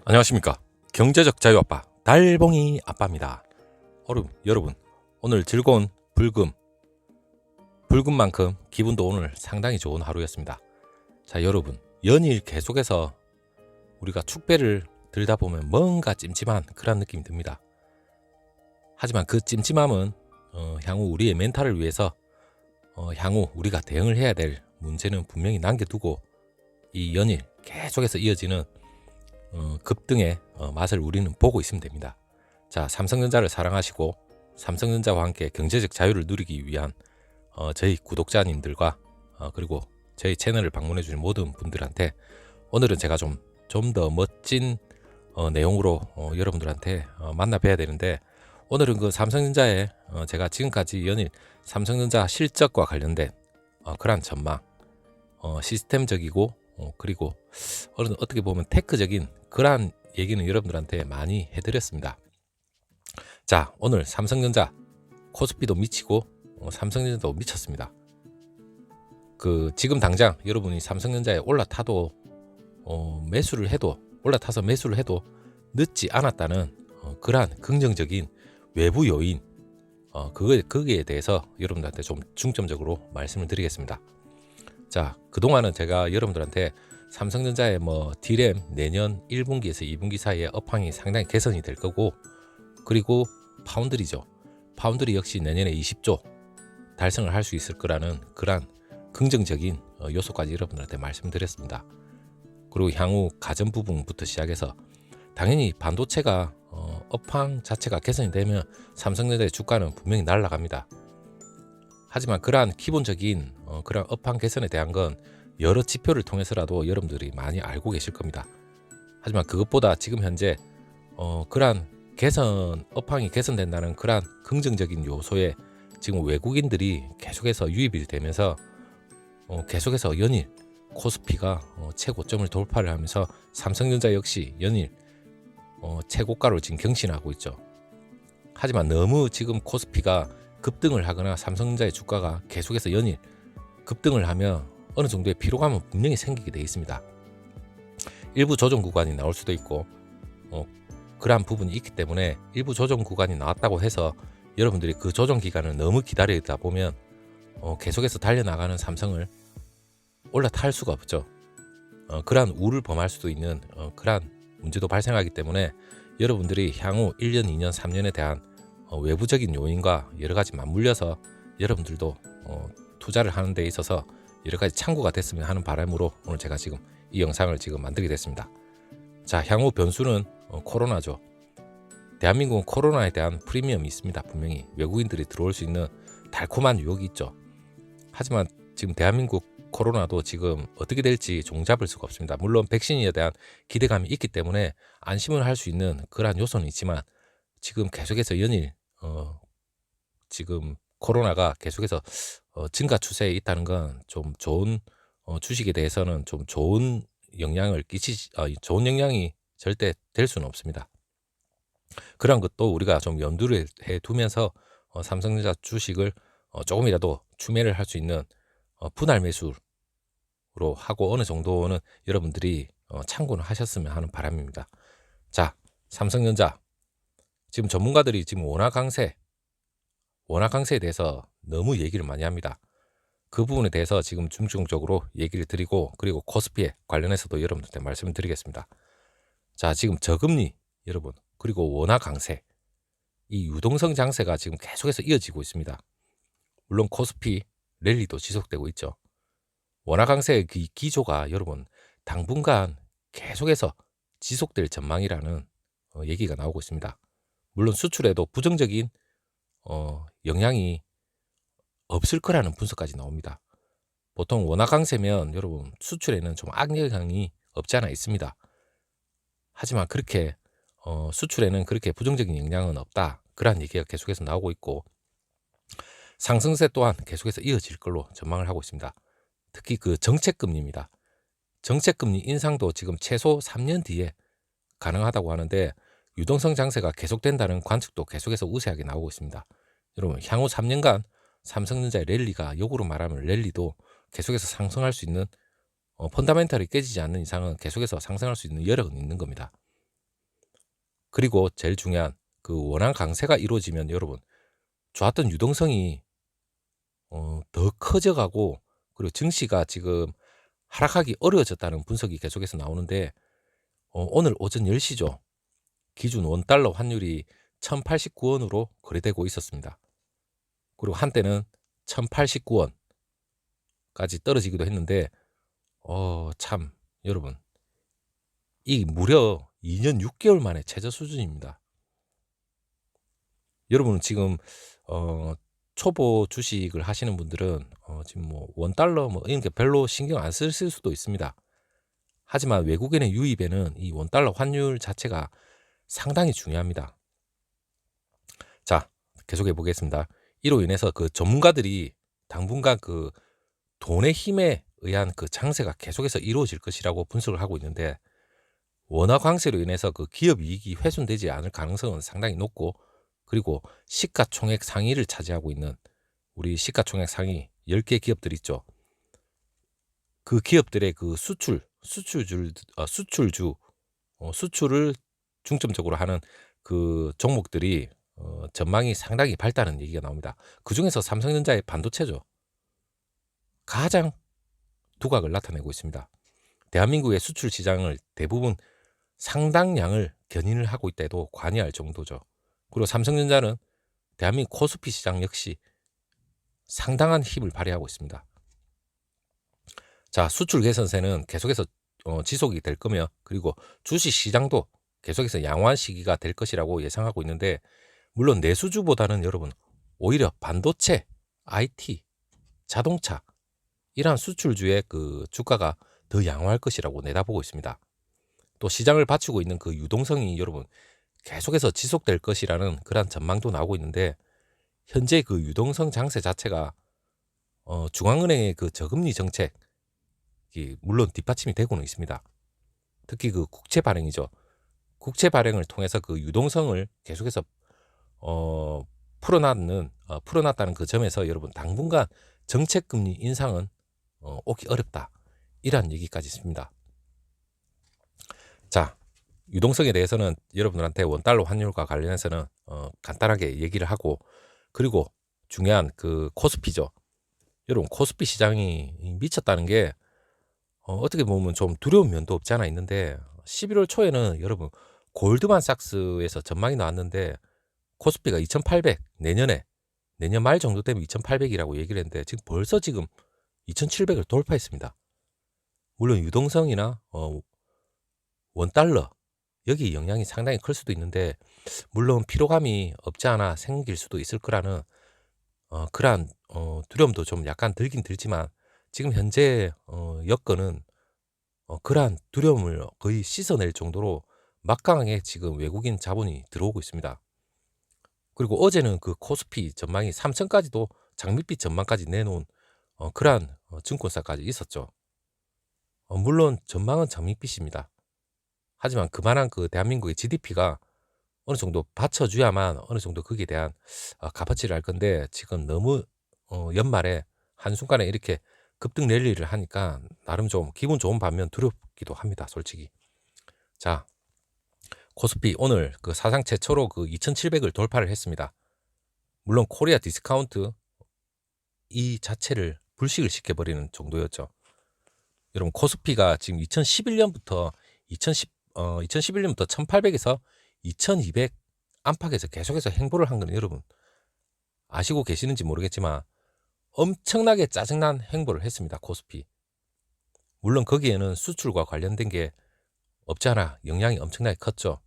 안녕하십니까. 경제적 자유아빠 달봉이 아빠입니다. 여러분 오늘 즐거운 불금만큼 기분도 오늘 상당히 좋은 하루였습니다. 자, 여러분, 연일 계속해서 우리가 축배를 들다 보면 뭔가 찜찜한 그런 느낌이 듭니다. 하지만 그 찜찜함은 향후 우리의 멘탈을 위해서 향후 우리가 대응을 해야 될 문제는 분명히 남겨두고 이 연일 계속해서 이어지는 급등의 맛을 우리는 보고 있으면 됩니다. 자, 삼성전자를 사랑하시고 삼성전자와 함께 경제적 자유를 누리기 위한 저희 구독자님들과 그리고 저희 채널을 방문해 주신 모든 분들한테 오늘은 제가 좀 더 멋진 내용으로 여러분들한테 만나 뵈야 되는데, 오늘은 그 삼성전자에 제가 지금까지 연일 삼성전자 실적과 관련된 그러한 전망, 시스템적이고 그리고 어떻게 보면 테크적인 그러한 얘기는 여러분들한테 많이 해드렸습니다. 자, 오늘 삼성전자 코스피도 미치고 삼성전자도 미쳤습니다. 지금 당장 여러분이 삼성전자에 올라타서 매수를 해도 늦지 않았다는 그러한 긍정적인 외부 요인, 거기에 대해서 여러분들한테 좀 중점적으로 말씀을 드리겠습니다. 자, 그동안은 제가 여러분들한테 삼성전자의 D램 내년 1분기에서 2분기 사이에 업황이 상당히 개선이 될 거고, 그리고 파운드리죠. 파운드리 역시 내년에 20조 달성을 할 수 있을 거라는 그러한 긍정적인 요소까지 여러분들한테 말씀드렸습니다. 그리고 향후 가전 부분부터 시작해서 당연히 반도체가 업황 자체가 개선이 되면 삼성전자의 주가는 분명히 날아갑니다. 하지만 그러한 기본적인 그런 업황 개선에 대한 건 여러 지표를 통해서라도 여러분들이 많이 알고 계실 겁니다. 하지만 그것보다 지금 현재 그러한 업황이 개선된다는 그러한 긍정적인 요소에 지금 외국인들이 계속해서 유입이 되면서 계속해서 연일 코스피가 최고점을 돌파를 하면서 삼성전자 역시 연일 최고가로 지금 경신하고 있죠. 하지만 너무 지금 코스피가 급등을 하거나 삼성전자의 주가가 계속해서 연일 급등을 하면 어느 정도의 피로감은 분명히 생기게 되어 있습니다. 일부 조정 구간이 나올 수도 있고 그러한 부분이 있기 때문에 일부 조정 구간이 나왔다고 해서 여러분들이 그 조정 기간을 너무 기다리다 보면 계속해서 달려나가는 삼성을 올라탈 수가 없죠. 그러한 우를 범할 수도 있는 그러한 문제도 발생하기 때문에 여러분들이 향후 1년, 2년, 3년에 대한 외부적인 요인과 여러 가지 맞물려서 여러분들도 투자를 하는 데 있어서 여러 가지 참고가 됐으면 하는 바람으로 오늘 제가 지금 이 영상을 지금 만들게 됐습니다. 자, 향후 변수는 코로나죠. 대한민국은 코로나에 대한 프리미엄이 있습니다. 분명히 외국인들이 들어올 수 있는 달콤한 유혹이 있죠. 하지만 지금 대한민국 코로나도 지금 어떻게 될지 종잡을 수가 없습니다. 물론 백신에 대한 기대감이 있기 때문에 안심을 할 수 있는 그러한 요소는 있지만 지금 계속해서 연일 지금 코로나가 계속해서 증가 추세에 있다는 건 좀 좋은 주식에 대해서는 좀 좋은 좋은 영향이 절대 될 수는 없습니다. 그런 것도 우리가 좀 염두를 해 두면서 삼성전자 주식을 조금이라도 추매를 할 수 있는 분할 매수로 하고 어느 정도는 여러분들이 참고를 하셨으면 하는 바람입니다. 자, 삼성전자 지금 전문가들이 지금 원화 강세에 대해서 너무 얘기를 많이 합니다. 그 부분에 대해서 지금 중점적으로 얘기를 드리고, 그리고 코스피에 관련해서도 여러분들한테 말씀을 드리겠습니다. 자, 지금 저금리 여러분, 그리고 원화 강세, 이 유동성 장세가 지금 계속해서 이어지고 있습니다. 물론 코스피 랠리도 지속되고 있죠. 원화 강세의 그 기조가 여러분 당분간 계속해서 지속될 전망이라는 얘기가 나오고 있습니다. 물론 수출에도 부정적인 영향이 없을 거라는 분석까지 나옵니다. 보통 원화 강세면 여러분 수출에는 좀 악영향이 없지 않아 있습니다. 하지만 그렇게 수출에는 그렇게 부정적인 영향은 없다, 그러한 얘기가 계속해서 나오고 있고, 상승세 또한 계속해서 이어질 걸로 전망을 하고 있습니다. 특히 그 정책금리입니다. 정책금리 인상도 지금 최소 3년 뒤에 가능하다고 하는데 유동성 장세가 계속된다는 관측도 계속해서 우세하게 나오고 있습니다. 여러분, 향후 3년간 삼성전자의 랠리가, 역으로 말하면 랠리도 계속해서 상승할 수 있는 펀다멘탈이 깨지지 않는 이상은 계속해서 상승할 수 있는 여력은 있는 겁니다. 그리고 제일 중요한 그 원화 강세가 이루어지면 여러분 좋았던 유동성이 더 커져가고, 그리고 증시가 지금 하락하기 어려워졌다는 분석이 계속해서 나오는데, 오늘 오전 10시죠. 기준 원달러 환율이 1089원으로 거래되고 있었습니다. 그리고 한때는 1089원까지 떨어지기도 했는데, 참 여러분, 이 무려 2년 6개월 만에 최저 수준입니다. 여러분은 지금 초보 주식을 하시는 분들은 지금 뭐 원달러 뭐 이런 게 별로 신경 안 쓸 수도 있습니다. 하지만 외국인의 유입에는 이 원달러 환율 자체가 상당히 중요합니다. 자, 계속해 보겠습니다. 이로 인해서 그 전문가들이 당분간 그 돈의 힘에 의한 그 장세가 계속해서 이루어질 것이라고 분석을 하고 있는데, 원화 강세로 인해서 그 기업 이익이 훼손되지 않을 가능성은 상당히 높고, 그리고 시가총액 상위를 차지하고 있는 우리 시가총액 상위 10개 기업들 있죠. 그 기업들의 그 수출을 중점적으로 하는 그 종목들이 전망이 상당히 밝다는 얘기가 나옵니다. 그중에서 삼성전자의 반도체죠. 가장 두각을 나타내고 있습니다. 대한민국의 수출 시장을 대부분 상당량을 견인을 하고 있다 해도 과언할 정도죠. 그리고 삼성전자는 대한민국 코스피 시장 역시 상당한 힘을 발휘하고 있습니다. 자, 수출 개선세는 계속해서 지속이 될 거며, 그리고 주식 시장도 계속해서 양호한 시기가 될 것이라고 예상하고 있는데, 물론 내수주보다는 여러분 오히려 반도체, IT, 자동차 이러한 수출주의 그 주가가 더 양호할 것이라고 내다보고 있습니다. 또 시장을 받치고 있는 그 유동성이 여러분 계속해서 지속될 것이라는 그런 전망도 나오고 있는데, 현재 그 유동성 장세 자체가 중앙은행의 그 저금리 정책이 물론 뒷받침이 되고는 있습니다. 특히 그 국채 발행이죠. 국채 발행을 통해서 그 유동성을 계속해서 풀어놨다는 그 점에서 여러분 당분간 정책금리 인상은 오기 어렵다, 이런 얘기까지 있습니다. 자, 유동성에 대해서는 여러분들한테 원달러 환율과 관련해서는 간단하게 얘기를 하고, 그리고 중요한 그 코스피죠. 여러분 코스피 시장이 미쳤다는 게 어떻게 보면 좀 두려운 면도 없지 않아 있는데, 11월 초에는 여러분 골드만삭스에서 전망이 나왔는데 코스피가 2800, 내년 말 정도 되면 2800이라고 얘기를 했는데 지금 벌써 2700을 돌파했습니다. 물론 유동성이나 원달러 여기 영향이 상당히 클 수도 있는데, 물론 피로감이 없지 않아 생길 수도 있을 거라는 그러한 두려움도 좀 약간 들긴 들지만, 지금 현재 여건은 그러한 두려움을 거의 씻어낼 정도로 막강하게 지금 외국인 자본이 들어오고 있습니다. 그리고 어제는 그 코스피 전망이 3천까지도 장밋빛 전망까지 내놓은 그러한 증권사까지 있었죠. 물론 전망은 장밋빛입니다. 하지만 그만한 그 대한민국의 GDP가 어느 정도 받쳐줘야만 어느 정도 거기에 대한 값어치를 알 건데, 지금 너무 연말에 한순간에 이렇게 급등 랠리를 하니까 나름 좀 기분 좋은 반면 두렵기도 합니다, 솔직히. 자, 코스피 오늘 그 사상 최초로 그 2700을 돌파를 했습니다. 물론 코리아 디스카운트 이 자체를 불식을 시켜버리는 정도였죠. 여러분 코스피가 지금 2011년부터 1800에서 2200 안팎에서 계속해서 행보를 한 건 여러분 아시고 계시는지 모르겠지만 엄청나게 짜증난 행보를 했습니다, 코스피. 물론 거기에는 수출과 관련된 게 없지 않아 영향이 엄청나게 컸죠.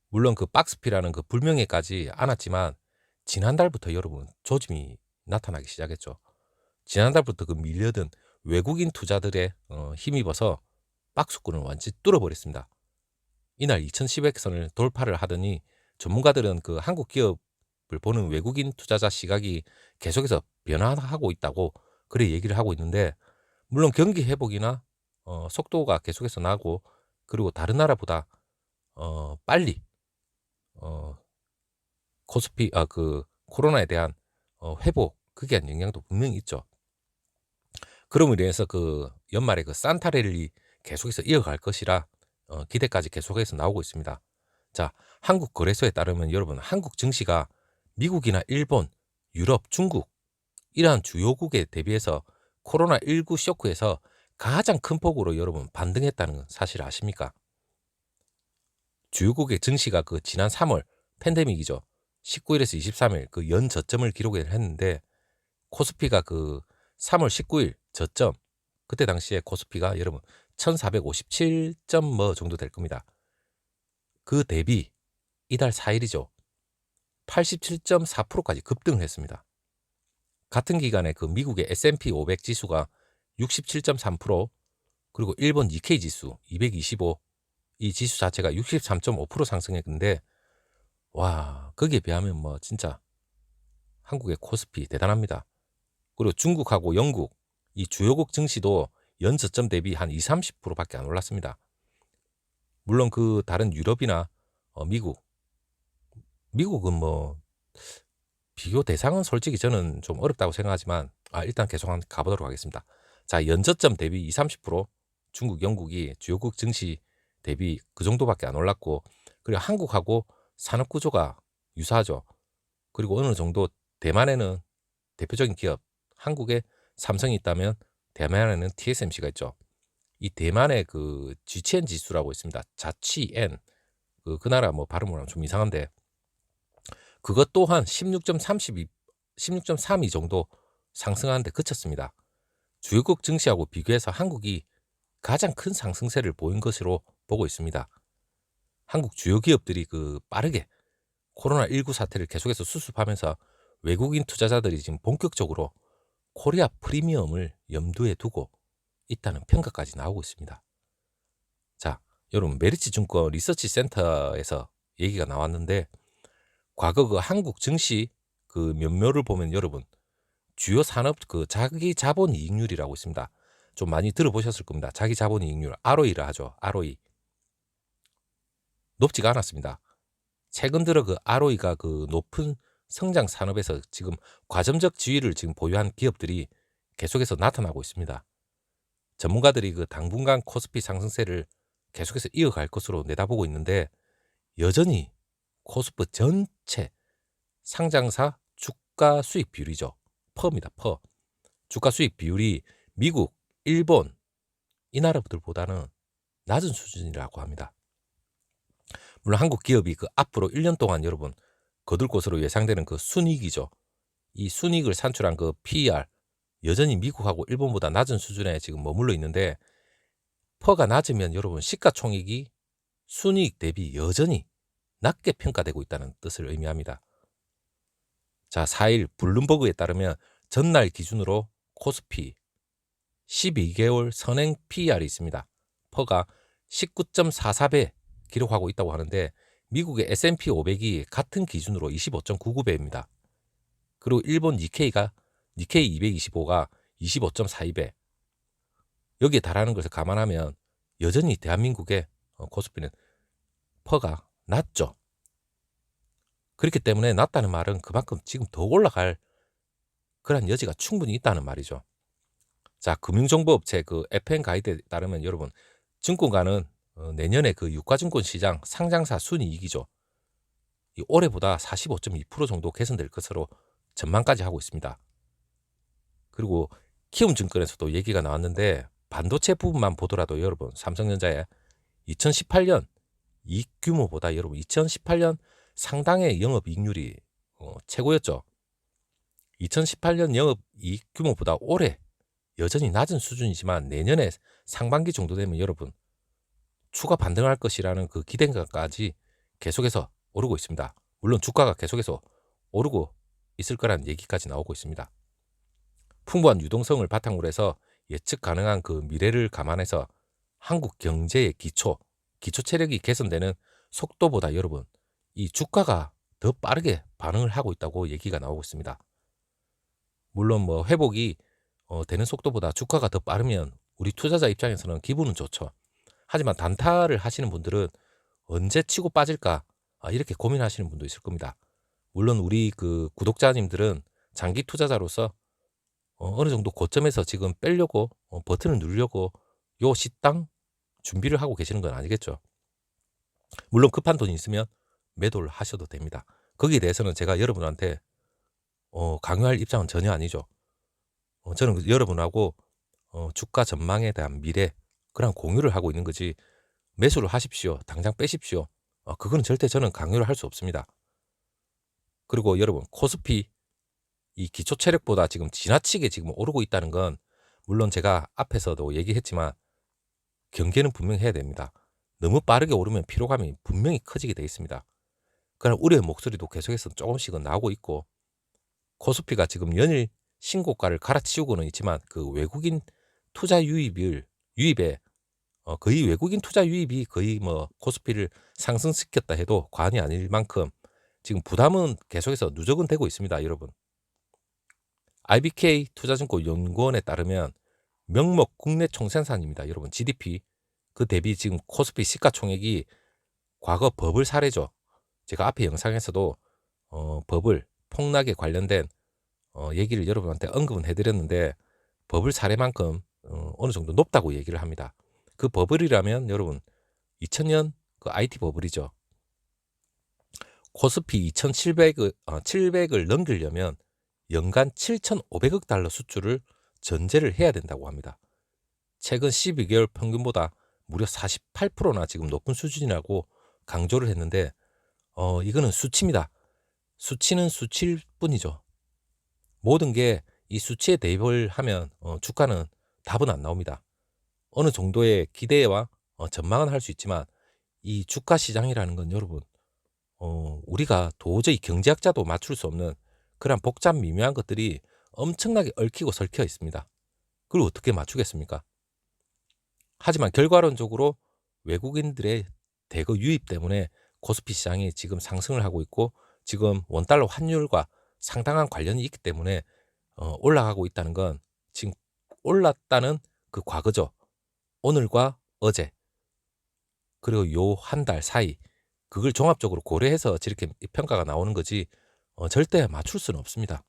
물론 그 박스피라는 그 불명예까지 안았지만 지난달부터 여러분 조짐이 나타나기 시작했죠. 지난달부터 그 밀려든 외국인 투자들의 힘입어서 박스권을 완전히 뚫어버렸습니다. 이날 2110선을 돌파를 하더니 전문가들은 그 한국 기업을 보는 외국인 투자자 시각이 계속해서 변화하고 있다고 그래 얘기를 하고 있는데, 물론 경기 회복이나 속도가 계속해서 나고, 그리고 다른 나라보다 빨리 코스피 그 코로나에 대한 회복 그게 한 영향도 분명히 있죠. 그럼으로 인해서 그 연말에 그 산타랠리 계속해서 이어갈 것이라 기대까지 계속해서 나오고 있습니다. 자, 한국 거래소에 따르면 여러분 한국 증시가 미국이나 일본, 유럽, 중국 이러한 주요국에 대비해서 코로나19 쇼크에서 가장 큰 폭으로 여러분 반등했다는 사실 아십니까? 주요국의 증시가 그 지난 3월 팬데믹이죠. 19일에서 23일 그 연 저점을 기록을 했는데 코스피가 그 3월 19일 저점 그때 당시에 코스피가 여러분 1457점 뭐 정도 될 겁니다. 그 대비 이달 4일이죠. 87.4%까지 급등을 했습니다. 같은 기간에 그 미국의 S&P 500 지수가 67.3% 그리고 일본 니케이 지수 225 이 지수 자체가 63.5% 상승했는데 와 거기에 비하면 뭐 진짜 한국의 코스피 대단합니다. 그리고 중국하고 영국 이 주요국 증시도 연저점 대비 한 20-30%밖에 안 올랐습니다. 물론 그 다른 유럽이나 미국은 뭐 비교 대상은 솔직히 저는 좀 어렵다고 생각하지만 일단 계속 한번 가보도록 하겠습니다. 자, 연저점 대비 20-30% 중국, 영국이 주요국 증시 대비 그 정도밖에 안 올랐고 그리고 한국하고 산업 구조가 유사하죠. 그리고 어느 정도 대만에는 대표적인 기업 한국에 삼성이 있다면 대만에는 TSMC가 있죠. 이 대만의 그 GCN 지수라고 있습니다. 자취N 그 나라 뭐 발음을 하면 좀 이상한데 그것 또한 16.32 정도 상승하는데 그쳤습니다. 주요국 증시하고 비교해서 한국이 가장 큰 상승세를 보인 것으로 보고 있습니다. 한국 주요 기업들이 그 빠르게 코로나19 사태를 계속해서 수습하면서 외국인 투자자들이 지금 본격적으로 코리아 프리미엄을 염두에 두고 있다는 평가까지 나오고 있습니다. 자, 여러분 메리츠 증권 리서치 센터에서 얘기가 나왔는데 과거 그 한국 증시 그 면모를 보면 여러분 주요 산업 그 자기 자본 이익률이라고 있습니다. 좀 많이 들어보셨을 겁니다. 자기 자본 이익률 ROE라 하죠. ROE 높지가 않았습니다. 최근 들어 그 ROE가 그 높은 성장 산업에서 지금 과점적 지위를 지금 보유한 기업들이 계속해서 나타나고 있습니다. 전문가들이 그 당분간 코스피 상승세를 계속해서 이어갈 것으로 내다보고 있는데 여전히 코스피 전체 상장사 주가 수익 비율이죠. 퍼입니다. 퍼. 주가 수익 비율이 미국, 일본 이 나라들보다는 낮은 수준이라고 합니다. 물론 한국 기업이 그 앞으로 1년 동안 여러분 거둘 것으로 예상되는 그 순이익이죠. 이 순이익을 산출한 그 PER 여전히 미국하고 일본보다 낮은 수준에 지금 머물러 있는데 퍼가 낮으면 여러분 시가총액이 순이익 대비 여전히 낮게 평가되고 있다는 뜻을 의미합니다. 자, 4일 블룸버그에 따르면 전날 기준으로 코스피 12개월 선행 PER이 있습니다. 퍼가 19.44배 기록하고 있다고 하는데 미국의 S&P 500이 같은 기준으로 25.99배입니다. 그리고 일본 니케이 225가 25.42배. 여기에 달하는 것을 감안하면 여전히 대한민국의 코스피는 퍼가 낮죠. 그렇기 때문에 낮다는 말은 그만큼 지금 더 올라갈 그런 여지가 충분히 있다는 말이죠. 자, 금융정보업체 그 FN 가이드에 따르면 여러분 증권가는 내년에 그 유가증권 시장 상장사 순이익이죠. 이 올해보다 45.2% 정도 개선될 것으로 전망까지 하고 있습니다. 그리고 키움증권에서도 얘기가 나왔는데 반도체 부분만 보더라도 여러분 삼성전자의 2018년 이익 규모보다 여러분 2018년 상당의 영업이익률이 최고였죠. 2018년 영업이익 규모보다 올해 여전히 낮은 수준이지만 내년에 상반기 정도 되면 여러분 추가 반등할 것이라는 그 기대감까지 계속해서 오르고 있습니다. 물론 주가가 계속해서 오르고 있을 거라는 얘기까지 나오고 있습니다. 풍부한 유동성을 바탕으로 해서 예측 가능한 그 미래를 감안해서 한국 경제의 기초 체력이 개선되는 속도보다 여러분 이 주가가 더 빠르게 반응을 하고 있다고 얘기가 나오고 있습니다. 물론 뭐 회복이 되는 속도보다 주가가 더 빠르면 우리 투자자 입장에서는 기분은 좋죠. 하지만 단타를 하시는 분들은 언제 치고 빠질까 이렇게 고민하시는 분도 있을 겁니다. 물론 우리 그 구독자님들은 장기 투자자로서 어느 정도 고점에서 지금 빼려고 버튼을 누르려고 요 시당 준비를 하고 계시는 건 아니겠죠. 물론 급한 돈이 있으면 매도를 하셔도 됩니다. 거기에 대해서는 제가 여러분한테 강요할 입장은 전혀 아니죠. 저는 여러분하고 주가 전망에 대한 미래 그런 공유를 하고 있는 거지, 매수를 하십시오, 당장 빼십시오, 그거는 절대 저는 강요를 할 수 없습니다. 그리고 여러분, 코스피 이 기초 체력보다 지금 지나치게 지금 오르고 있다는 건, 물론 제가 앞에서도 얘기했지만 경계는 분명히 해야 됩니다. 너무 빠르게 오르면 피로감이 분명히 커지게 돼 있습니다. 그런 우려의 목소리도 계속해서 조금씩은 나오고 있고, 코스피가 지금 연일 신고가를 갈아치우고는 있지만 그 외국인 투자 유입에 거의 외국인 투자 유입이 거의 뭐 코스피를 상승시켰다 해도 과언이 아닐 만큼 지금 부담은 계속해서 누적은 되고 있습니다, 여러분. IBK 투자증권 연구원에 따르면 명목 국내 총생산입니다, 여러분. GDP 그 대비 지금 코스피 시가총액이 과거 버블 사례죠. 제가 앞에 영상에서도 버블 폭락에 관련된 얘기를 여러분한테 언급은 해드렸는데, 버블 사례만큼 어느 정도 높다고 얘기를 합니다. 그 버블이라면 여러분 2000년 그 IT 버블이죠. 코스피 700을 넘기려면 연간 7,500억 달러 수출을 전제를 해야 된다고 합니다. 최근 12개월 평균보다 무려 48%나 지금 높은 수준이라고 강조를 했는데, 이거는 수치입니다. 수치는 수치일 뿐이죠. 모든 게 이 수치에 대입을 하면 주가는 답은 안 나옵니다. 어느 정도의 기대와 전망은 할 수 있지만 이 주가 시장이라는 건 여러분, 우리가 도저히 경제학자도 맞출 수 없는 그런 복잡 미묘한 것들이 엄청나게 얽히고 설켜 있습니다. 그걸 어떻게 맞추겠습니까? 하지만 결과론적으로 외국인들의 대거 유입 때문에 코스피 시장이 지금 상승을 하고 있고, 지금 원달러 환율과 상당한 관련이 있기 때문에 올라가고 있다는 건, 지금 올랐다는 그 과거죠. 오늘과 어제, 그리고 요 한 달 사이, 그걸 종합적으로 고려해서 저렇게 평가가 나오는 거지 절대 맞출 수는 없습니다.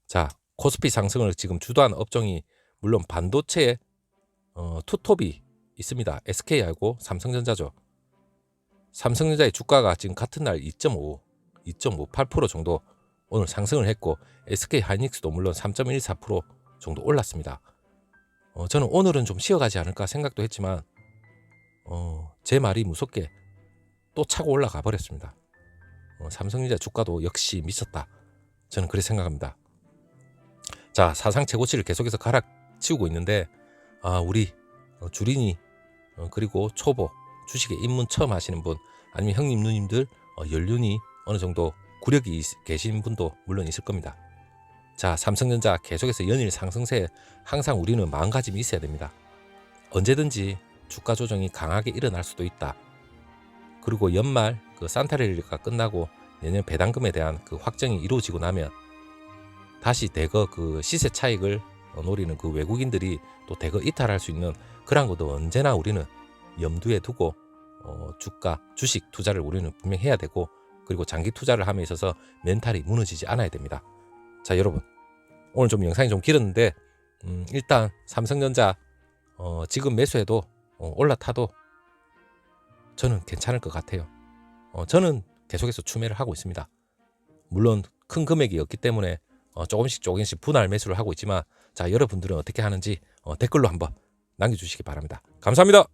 자, 코스피 상승을 지금 주도한 업종이 물론 반도체에 투톱이 있습니다. SK하고 삼성전자죠. 삼성전자의 주가가 지금 같은 날 2.58% 정도 오늘 상승을 했고, SK하이닉스도 물론 3.14% 정도 올랐습니다. 저는 오늘은 좀 쉬어가지 않을까 생각도 했지만 제 말이 무섭게 또 차고 올라가 버렸습니다. 삼성전자 주가도 역시 미쳤다, 저는 그렇게 생각합니다. 자, 사상 최고치를 계속해서 갈아치우고 있는데, 우리 주린이 그리고 초보 주식에 입문 처음 하시는 분, 아니면 형님 누님들 연륜이 어느 정도 구력이 계신 분도 물론 있을 겁니다. 자, 삼성전자 계속해서 연일 상승세에 항상 우리는 마음가짐이 있어야 됩니다. 언제든지 주가 조정이 강하게 일어날 수도 있다. 그리고 연말 그 산타랠리가 끝나고 내년 배당금에 대한 그 확정이 이루어지고 나면 다시 대거 그 시세 차익을 노리는 그 외국인들이 또 대거 이탈할 수 있는 그런 것도 언제나 우리는 염두에 두고 주식 투자를 우리는 분명히 해야 되고, 그리고 장기 투자를 함에 있어서 멘탈이 무너지지 않아야 됩니다. 자, 여러분, 오늘 좀 영상이 좀 길었는데 일단 삼성전자 지금 매수해도 올라타도 저는 괜찮을 것 같아요. 저는 계속해서 추매를 하고 있습니다. 물론 큰 금액이었기 때문에 조금씩 분할 매수를 하고 있지만, 자, 여러분들은 어떻게 하는지 댓글로 한번 남겨주시기 바랍니다. 감사합니다.